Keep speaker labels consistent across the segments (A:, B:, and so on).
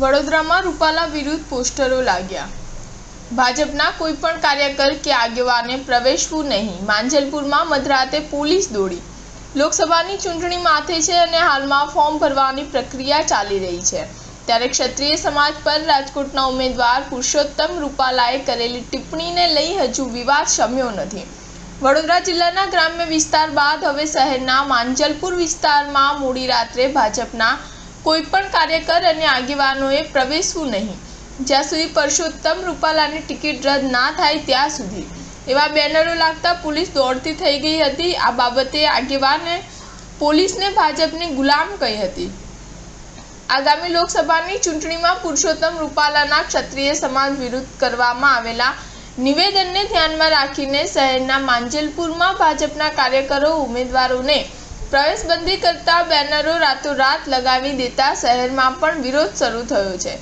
A: વડોદરામાં રૂપાલા વિરુદ્ધ પોસ્ટરો લાગ્યા। ભાજપના કોઈપણ કાર્યકર કે આગેવાને પ્રવેશવું નહીં। માંજલપુરમાં મધરાતે પોલીસ દોડી। લોકસભાની ચૂંટણી માથે છે અને હાલમાં ફોર્મ ભરવાની પ્રક્રિયા ચાલી રહી છે। ત્યારે ક્ષત્રિય સમાજ પર રાજકોટના ઉમેદવાર પુરુષોત્તમ રૂપાલાએ કરેલી ટિપ્પણીને લઈ હજુ વિવાદ શમ્યો નથી। વડોદરા જિલ્લાના ગ્રામ્ય વિસ્તાર બાદ હવે શહેરના માંજલપુર વિસ્તારમાં મોડી રાત્રે ભાજપના કોઈપણ કાર્યકર અને આગેવાનોએ પ્રવેશવું નહીં જ્યાં સુધી પુરુષોત્તમ રૂપાલાની ટિકિટ રદ ના થાય ત્યાં સુધી એવા બેનરો લાગતા પોલીસ દોડતી થઈ ગઈ હતી। આ બાબતે આગેવાને પોલીસને ભાજપની ગુલામ કહી હતી। આગામી લોકસભાની ચૂંટણીમાં પુરુષોત્તમ રૂપાલાના ક્ષત્રિય સમાજ વિરુદ્ધ કરવામાં આવેલા નિવેદનને ધ્યાનમાં રાખીને શહેરના માંજલપુરમાં ભાજપના કાર્યકરો ઉમેદવારોને પ્રવેશબંધી કરતા બેનરો રાતોરાત લગાવી દેતા શહેરમાં પણ વિરોધ શરૂ થયો છે।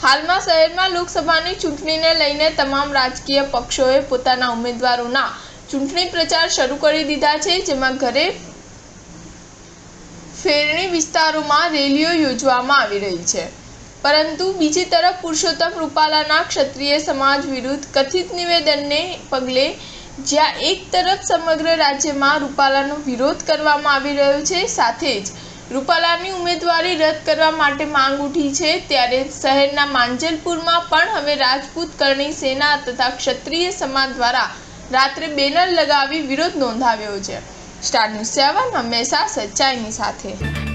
A: હાલમાં શહેરમાં લોકસભાની ચૂંટણીને લઈને તમામ રાજકીય પક્ષોએ પોતાના ઉમેદવારોના ચૂંટણી પ્રચાર શરૂ કરી દીધા છે, જેમાં ઘરે ફેરણી વિસ્તારોમાં રેલીઓ યોજવામાં આવી રહી છે। પરંતુ બીજી તરફ પુરુષોત્તમ રૂપાલાના ક્ષત્રિય સમાજ વિરુદ્ધ કથિત નિવેદનને પગલે જ્યાં એક તરફ સમગ્ર રાજ્યમાં રૂપાલાનો વિરોધ કરવામાં આવી રહ્યો છે, સાથે જ રૂપાલાની ઉમેદવારી રદ કરવા માટે માંગ ઉઠી છે, ત્યારે શહેરના માંજલપુરમાં પણ હવે રાજપૂત કરણી સેના તથા ક્ષત્રિય સમાજ દ્વારા રાત્રે બેનર લગાવી વિરોધ નોંધાવ્યો છે। સ્ટાર ન્યૂઝ 7 હંમેશા સચ્ચાઈની સાથે।